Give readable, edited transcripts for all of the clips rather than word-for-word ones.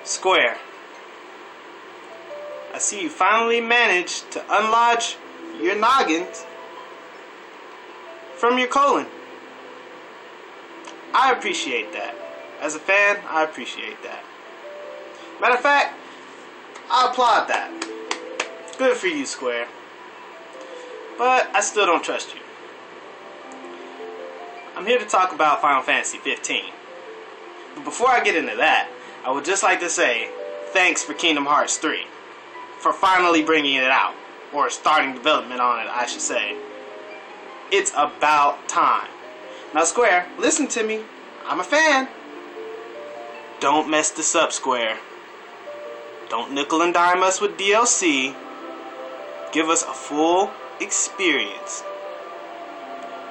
Square, I see you finally managed to unlodge your noggins from your colon. I appreciate that. As a fan, I appreciate that. Matter of fact, I applaud that. Good for you, Square. But I still don't trust you. I'm here to talk about Final Fantasy 15. But before I get into that, I would just like to say thanks for Kingdom Hearts 3. For finally bringing it out. Or starting development on it, I should say. It's about time. Now, Square, listen to me. I'm a fan. Don't mess this up, Square. Don't nickel and dime us with DLC. Give us a full experience.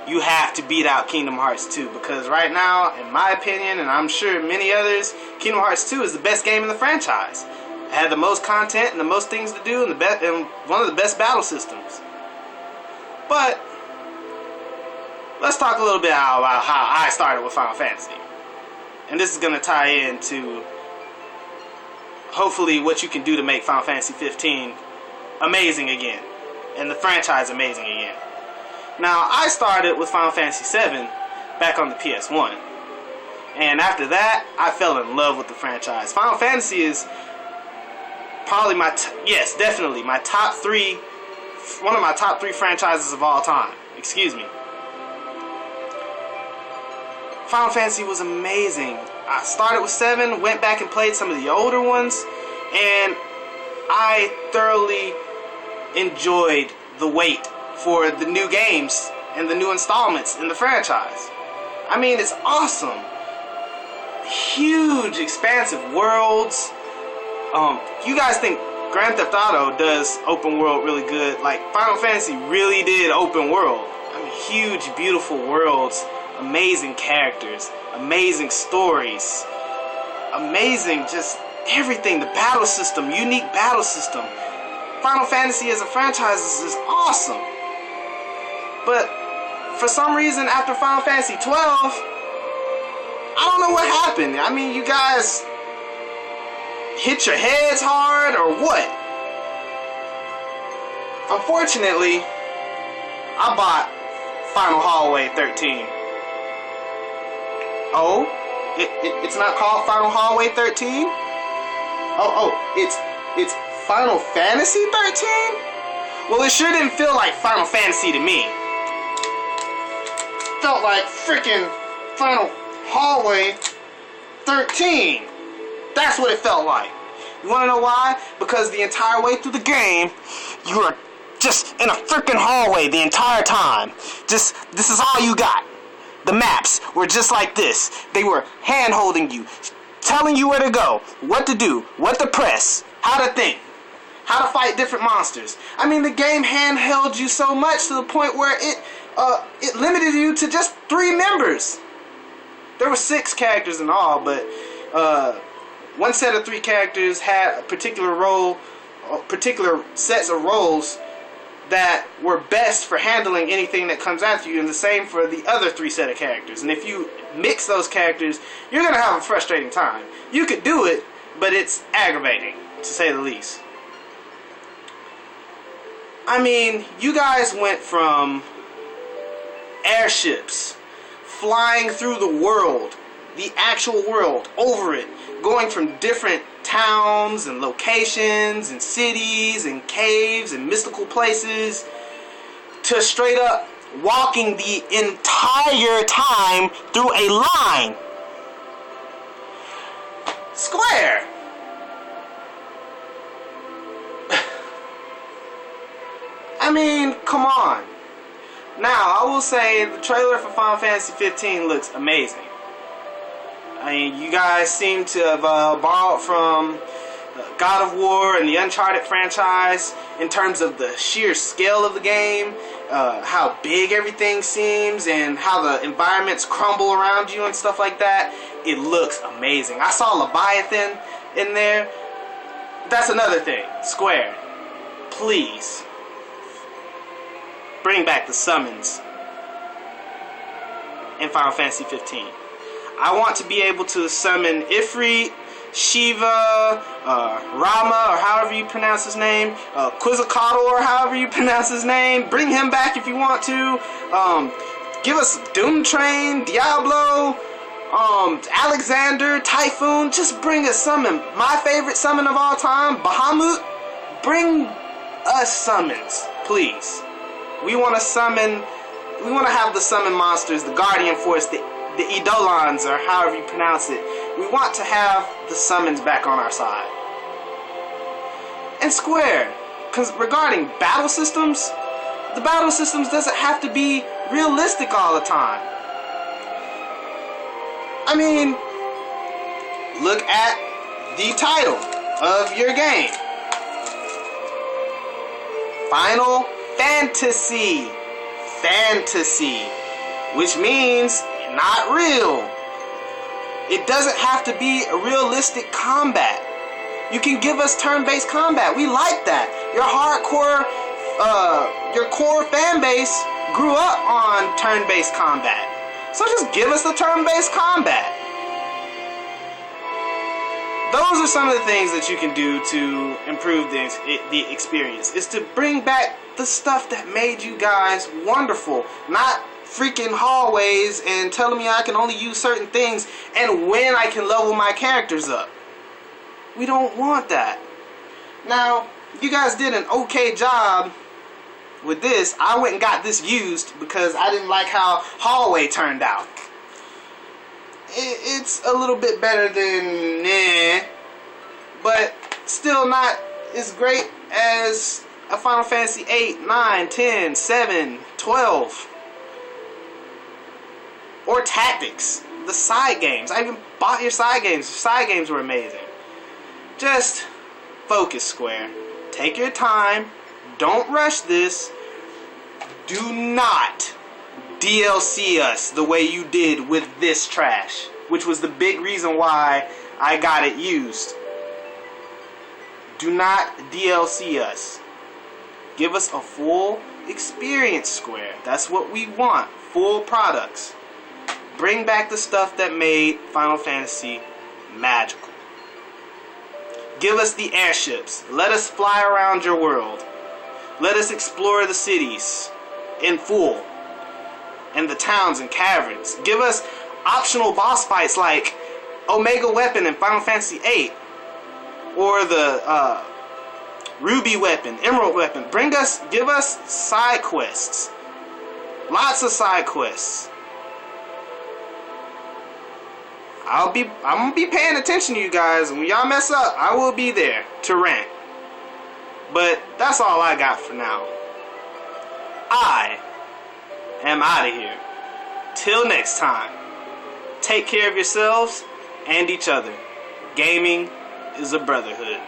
You have to beat out Kingdom Hearts 2, because right now, in my opinion, and I'm sure many others, Kingdom Hearts 2 is the best game in the franchise. It had the most content and the most things to do and one of the best battle systems. But let's talk a little bit about how I started with Final Fantasy. And this is going to tie into hopefully what you can do to make Final Fantasy 15 amazing again. And the franchise amazing again. Now, I started with Final Fantasy 7 back on the PS1. And after that, I fell in love with the franchise. Final Fantasy is probably definitely my top 3, one of my top 3 franchises of all time. Excuse me. Final Fantasy was amazing. I started with 7, went back and played some of the older ones, and I thoroughly enjoyed the wait for the new games and the new installments in the franchise. I mean, it's awesome. Huge, expansive worlds. You guys think Grand Theft Auto does open world really good? Like, Final Fantasy really did open world. I mean, huge, beautiful worlds. Amazing characters, amazing stories, amazing just everything. The battle system, unique battle system. Final Fantasy as a franchise is awesome. But for some reason, after Final Fantasy 12, I don't know what happened. I mean, you guys hit your heads hard or what? Unfortunately, I bought Final Hallway 13. Oh, it's not called Final Hallway 13? It's Final Fantasy 13? Well, it sure didn't feel like Final Fantasy to me. Felt like freaking Final Hallway 13. That's what it felt like. You wanna know why? Because the entire way through the game, you are just in a freaking hallway the entire time. This is all you got. The maps were just like this. They were hand-holding you, telling you where to go, what to do, what to press, how to think, how to fight different monsters. I mean, the game hand-held you so much to the point where it limited you to just 3 members. There were 6 characters in all, but one set of 3 characters had a particular role, particular sets of roles that were best for handling anything that comes after you, and the same for the other 3 set of characters. And if you mix those characters, you're going to have a frustrating time. You could do it, but it's aggravating, to say the least. I mean, you guys went from airships, flying through the world, the actual world, over it, going from different towns and locations and cities and caves and mystical places, to straight up walking the entire time through a line. Square! I mean, come on. Now, I will say the trailer for Final Fantasy 15 looks amazing. I mean, you guys seem to have borrowed from God of War and the Uncharted franchise in terms of the sheer scale of the game, how big everything seems, and how the environments crumble around you and stuff like that. It looks amazing. I saw Leviathan in there. That's another thing. Square, please bring back the summons in Final Fantasy 15. I want to be able to summon Ifrit, Shiva, Rama, or however you pronounce his name, Quetzalcoatl, or however you pronounce his name. Bring him back if you want to. Give us Doom Train, Diablo, Alexander, Typhoon. Just bring a summon. My favorite summon of all time, Bahamut. Bring us summons, please. We want to summon. We want to have the summon monsters, the Guardian Force, the Eidolons, or however you pronounce it. We want to have the summons back on our side. And Square, because regarding battle systems, the battle systems doesn't have to be realistic all the time. I mean, look at the title of your game. Final Fantasy. Fantasy. Which means not real. It doesn't have to be a realistic combat. You can give us turn-based combat. We like that. Your hardcore, your core fan base grew up on turn-based combat. So just give us the turn-based combat. Those are some of the things that you can do to improve the experience. Is to bring back the stuff that made you guys wonderful. Not freaking hallways and telling me I can only use certain things and when I can level my characters up. We don't want that. Now, you guys did an okay job with this. I went and got this used because I didn't like how hallway turned out. It's a little bit better than but still not as great as a Final Fantasy 8, 9, 10, 7, 12. Or Tactics, the side games. I even bought your side games. Your side games were amazing. Just focus, Square. Take your time. Don't rush this. Do not DLC us the way you did with this trash, which was the big reason why I got it used. Do not DLC us. Give us a full experience, Square. That's what we want. Full products. Bring back the stuff that made Final Fantasy magical. Give us the airships. Let us fly around your world. Let us explore the cities in full. And the towns and caverns. Give us optional boss fights like Omega Weapon in Final Fantasy VIII. Or the Ruby Weapon, Emerald Weapon. Give us side quests. Lots of side quests. I'm gonna be paying attention to you guys, and when y'all mess up, I will be there to rant. But that's all I got for now. I am out of here. Till next time, take care of yourselves and each other. Gaming is a brotherhood.